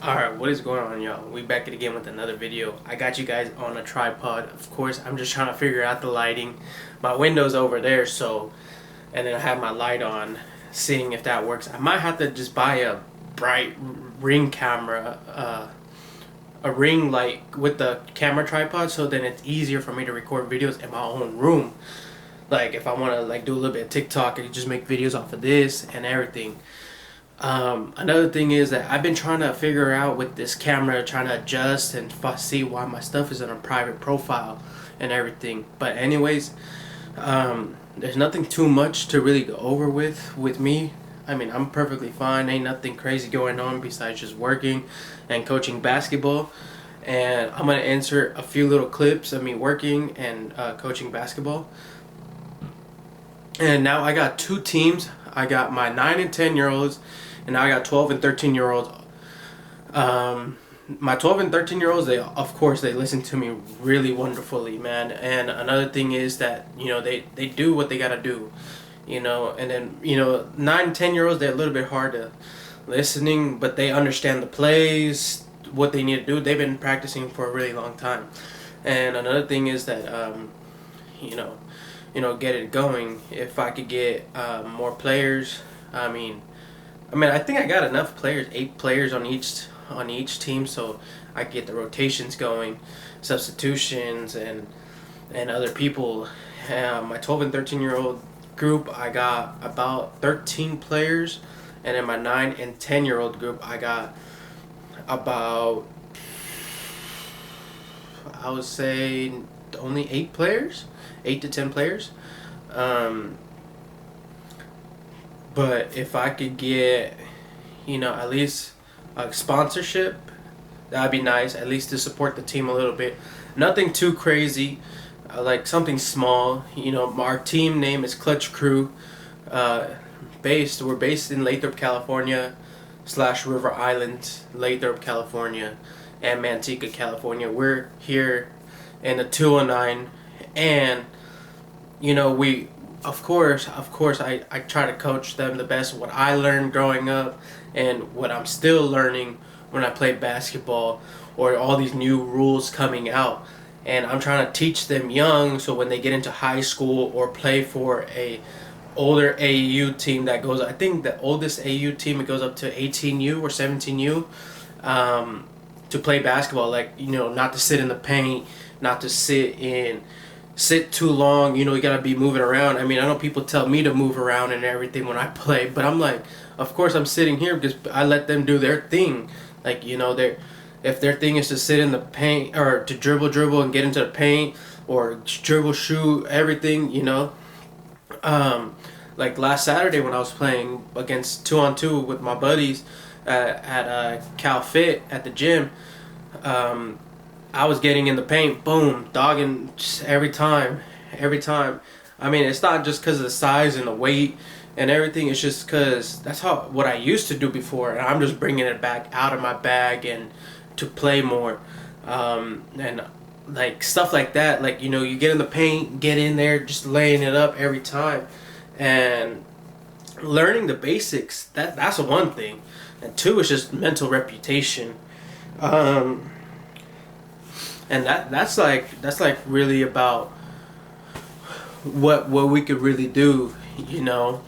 Alright, what is going on, y'all? We back again with another video. I got you guys on a tripod. Of course, I'm just trying to figure out the lighting. My window's over there, so... And then I have my light on, seeing if that works. I might have to just buy a bright ring camera, a ring light with the camera tripod, so then it's easier for me to record videos in my own room. Like, if I want to like do a little bit of TikTok, I can just make videos off of this and everything. Another thing is that I've been trying to figure out with this camera, trying to adjust and see why my stuff is in a private profile and everything. But anyways, there's nothing too much to really go over with me. I mean, I'm perfectly fine. Ain't nothing crazy going on besides just working and coaching basketball. And I'm going to insert a few little clips of me working and coaching basketball. And now I got two teams. I got my 9 and 10 year olds, and now I got 12 and 13 year olds. My 12 and 13 year olds, they of course they listen to me really wonderfully, man. And another thing is that, you know, they do what they gotta do, you know. And then, you know, 9 and 10 year olds, they're a little bit hard to listening, but they understand the plays, what they need to do. They've been practicing for a really long time. And another thing is that you know, get it going. If I could get more players, I mean, I think I got enough players, 8 players on each team, so I could get the rotations going, substitutions, and other people. My 12 and 13 year old group, I got about 13 players, and in my 9 and 10 year old group, I got about, I would say, only 8 players. 8 to 10 players. But if I could get, you know, at least a sponsorship, that'd be nice, at least to support the team a little bit. Nothing too crazy, like something small. You know, our team name is Clutch Crew. We're based in Lathrop, California / River Island, Lathrop, California, and Manteca, California. We're here in the 209, and you know, we of course I try to coach them the best what I learned growing up and what I'm still learning when I play basketball, or all these new rules coming out. And I'm trying to teach them young, so when they get into high school or play for a older AAU team that goes, I think the oldest AAU team, it goes up to 18U or 17U, to play basketball, like, you know, not to sit in the paint, not to sit too long, you know, you gotta be moving around. I mean, I know people tell me to move around and everything when I play, but I'm like, of course I'm sitting here because I let them do their thing. Like, you know, if their thing is to sit in the paint, or to dribble and get into the paint, or dribble, shoot, everything, you know. Like last Saturday when I was playing against 2-on-2 with my buddies at Cal Fit at the gym, I was getting in the paint, boom, dogging every time. I mean, it's not just because of the size and the weight and everything. It's just because that's what I used to do before, and I'm just bringing it back out of my bag and to play more, and like stuff like that. Like, you know, you get in the paint, get in there, just laying it up every time, and learning the basics. That's one thing, and 2 is just mental reputation. And that's like really about what we could really do, you know.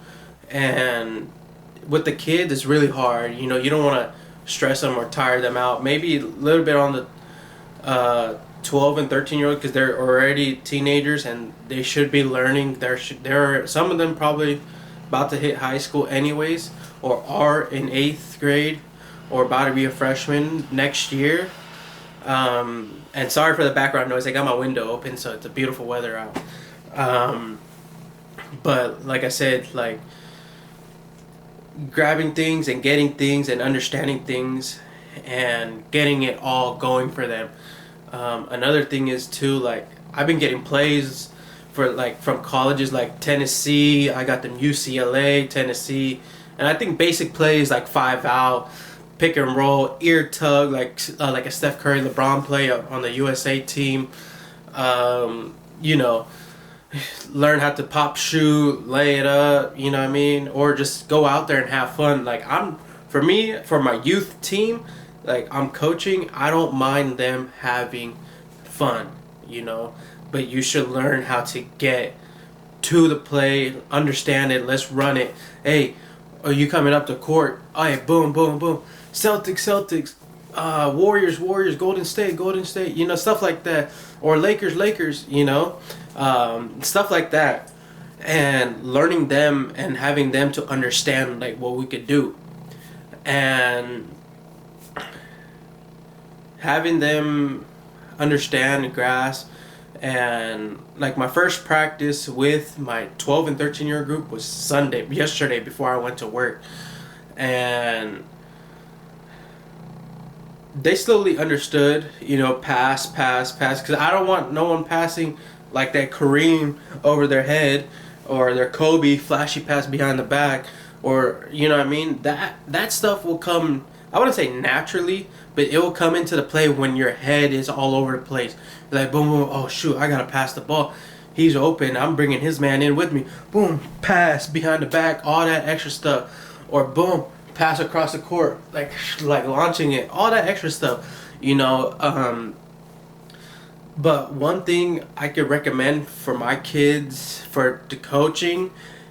And with the kids, it's really hard, you know. You don't want to stress them or tire them out. Maybe a little bit on the 12 and 13 year old, because they're already teenagers and they should be learning. There some of them probably about to hit high school anyways, or are in 8th grade, or about to be a freshman next year. And sorry for the background noise. I got my window open, so it's a beautiful weather out. But like I said, like grabbing things and getting things and understanding things and getting it all going for them. Another thing is too, like, I've been getting plays for, like, from colleges like Tennessee. I got them UCLA, Tennessee, and I think basic plays like 5-out, pick and roll, ear tug, like a Steph Curry, LeBron play on the USA team. You know, learn how to pop, shoot, lay it up. You know what I mean? Or just go out there and have fun. Like, for my youth team, Like, I'm coaching, I don't mind them having fun, you know, but you should learn how to get to the play, understand it, let's run it. Hey, are you coming up the court? Oh, hey, boom, boom, boom. Celtics, Warriors, Golden State, you know, stuff like that. Or Lakers, you know, stuff like that. And learning them and having them to understand like what we could do. And having them understand and grasp. And like my first practice with my 12 and 13-year group was yesterday before I went to work. And they slowly understood, you know, pass, because I don't want no one passing like that Kareem over their head, or their Kobe flashy pass behind the back, or, you know what I mean? That stuff will come, I wouldn't say naturally, but it will come into the play when your head is all over the place. Like, boom, boom, oh shoot, I gotta pass the ball. He's open, I'm bringing his man in with me. Boom, pass behind the back, all that extra stuff. Or boom, pass across the court, like launching it, all that extra stuff, you know. But one thing I could recommend for my kids, for the coaching,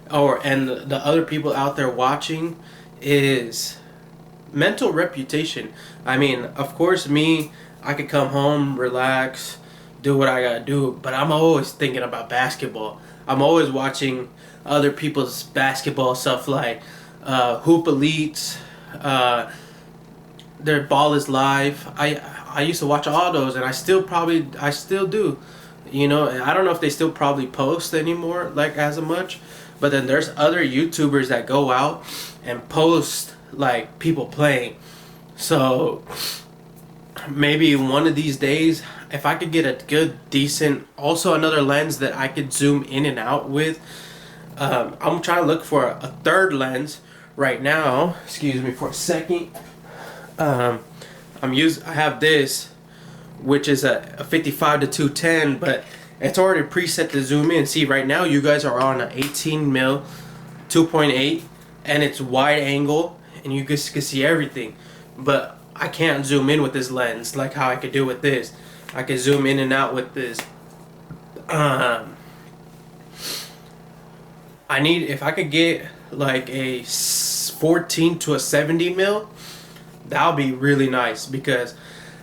and the other people out there watching, is mental reputation. I mean, of course, I could come home, relax, do what I gotta do, but I'm always thinking about basketball. I'm always watching other people's basketball stuff, like Hoop Elites, their Ball is Live. I used to watch all those, and I still do. You know, and I don't know if they still probably post anymore, like as much. But then there's other YouTubers that go out and post like people playing. So maybe one of these days, if I could get a good, decent, also another lens that I could zoom in and out with. I'm trying to look for a third lens right now. Excuse me for a second. I have this, which is a 55 to 210, but it's already preset to zoom in. See, right now you guys are on an 18 mil 2.8, and it's wide angle, and you guys can see everything. But I can't zoom in with this lens like how I could do with this. I could zoom in and out with this. If I could get like a 14 to a 70 mil, that would be really nice, because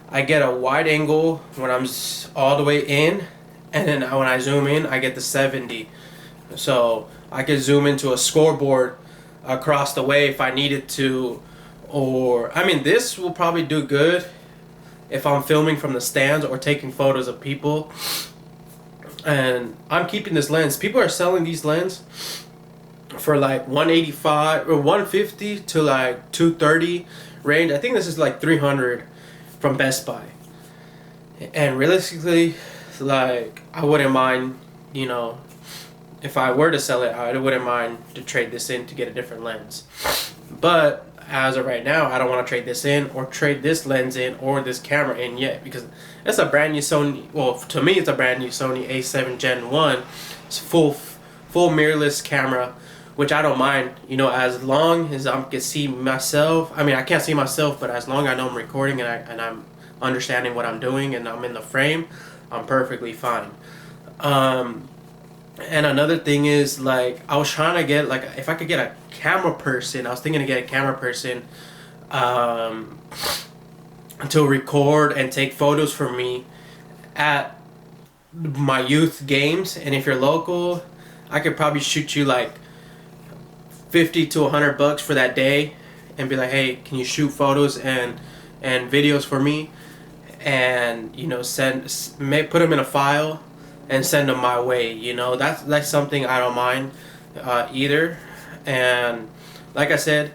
I get a wide angle when I'm all the way in, and then when I zoom in, I get the 70. So I could zoom into a scoreboard across the way if I needed to. Or, I mean, this will probably do good if I'm filming from the stands or taking photos of people. And I'm keeping this lens. People are selling these lenses for like 185 or 150 to like 230 range. I think this is like 300 from Best Buy. And realistically, like, I wouldn't mind, you know, if I were to sell it, I wouldn't mind to trade this in to get a different lens. But as of right now, I don't want to trade this in or trade this lens in or this camera in yet, because it's a brand new Sony. Well, to me, it's a brand new Sony A7 Gen 1. It's full mirrorless camera, which I don't mind, you know, as long as I can see myself. I mean, I can't see myself, but as long as I know I'm recording and I'm understanding what I'm doing and I'm in the frame, I'm perfectly fine. And another thing is, like, I was trying to get, like, if I could get a camera person, I was thinking to get a camera person to record and take photos for me at my youth games. And if you're local, I could probably shoot you like $50 to $100 for that day and be like, hey, can you shoot photos and videos for me? And, you know, put them in a file and send them my way. You know, that's something I don't mind either. And like I said,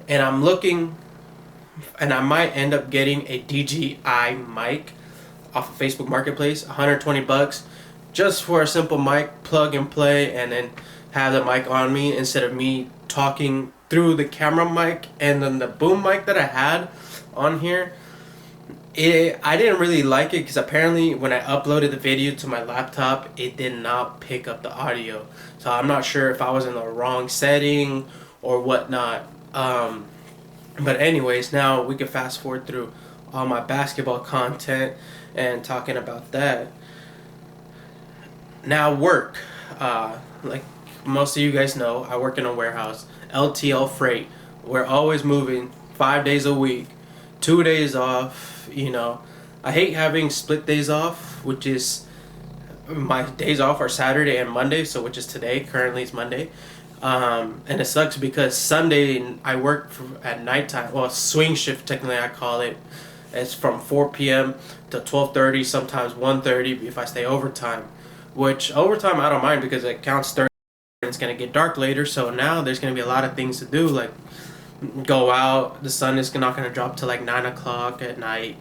and I'm looking, and I might end up getting a DJI mic off of Facebook Marketplace, $120, just for a simple mic, plug and play, and then have the mic on me instead of me talking through the camera mic. And then the boom mic that I had on here, I didn't really like it, because apparently when I uploaded the video to my laptop, it did not pick up the audio. So I'm not sure if I was in the wrong setting or whatnot. But anyways, now we can fast forward through all my basketball content and talking about that. Now work. Like most of you guys know, I work in a warehouse. LTL Freight. We're always moving 5 days a week, 2 days off. I hate having split days off, which is my days off are Saturday and Monday, so which is today. Currently, it's Monday. And it sucks because Sunday I work at nighttime. Well, swing shift technically I call it. It's from 4 p.m. to 12:30, sometimes 1:30 if I stay overtime. Which overtime I don't mind because it counts 30. It's gonna get dark later, so now there's gonna be a lot of things to do, like go out. The sun is not gonna drop till like 9 o'clock at night,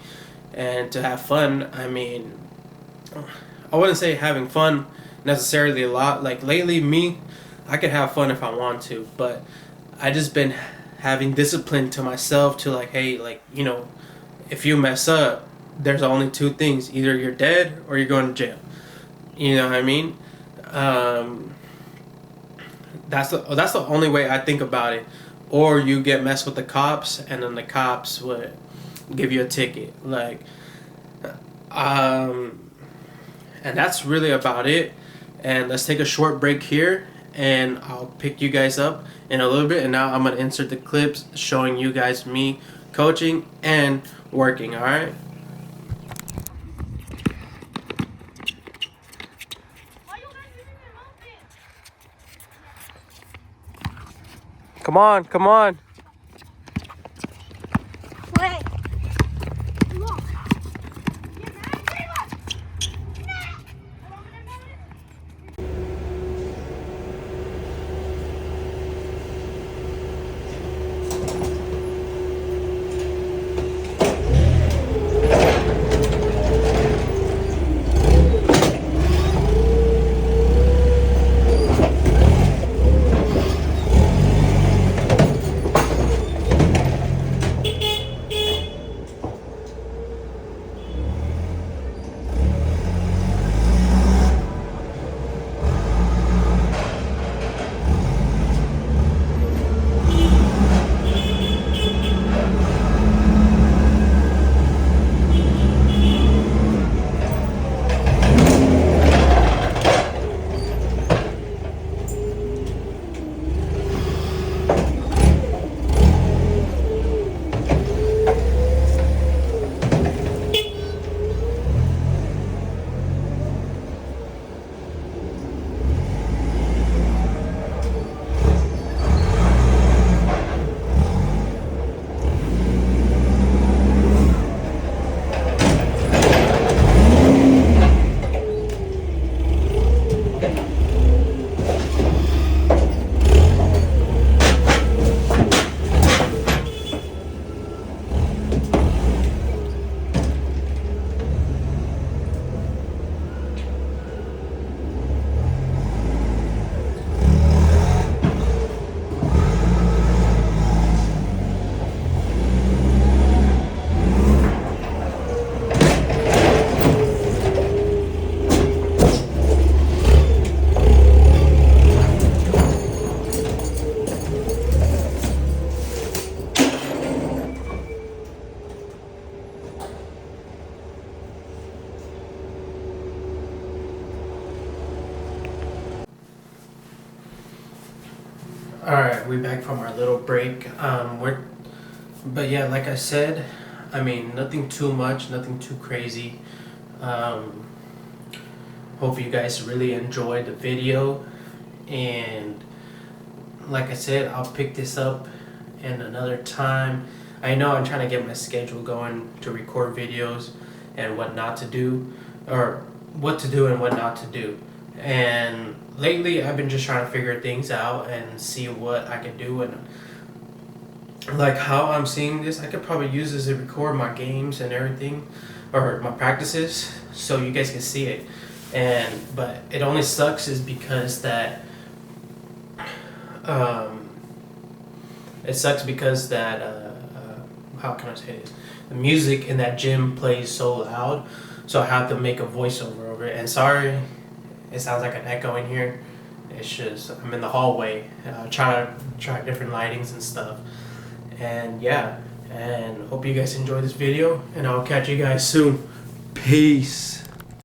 and to have fun. I mean, I wouldn't say having fun necessarily a lot. Like lately, I could have fun if I want to, but I just been having discipline to myself to like, hey, like, if you mess up, there's only two things: either you're dead or you're going to jail. You know what I mean? That's the only way I think about it. Or you get messed with the cops, and then the cops would give you a ticket. Like, and that's really about it. And let's take a short break here, and I'll pick you guys up in a little bit. And now I'm gonna insert the clips showing you guys me coaching and working. All right. Come on, come on. Play. Look. All right, we back from our little break. But yeah, like I said, I mean, nothing too much, nothing too crazy. Hope you guys really enjoyed the video, and like I said, I'll pick this up in another time. I know I'm trying to get my schedule going to record videos and what not to do, or what to do and what not to do. And lately I've been just trying to figure things out and see what I can do, and like how I'm seeing this, I could probably use this to record my games and everything, or my practices, so you guys can see it. But it only sucks is because that it sucks because that how can I say this? The music in that gym plays so loud, so I have to make a voiceover over it. And sorry, it sounds like an echo in here. It's just I'm in the hallway, trying to try different lightings and stuff. And yeah, and hope you guys enjoy this video, and I'll catch you guys soon. Peace.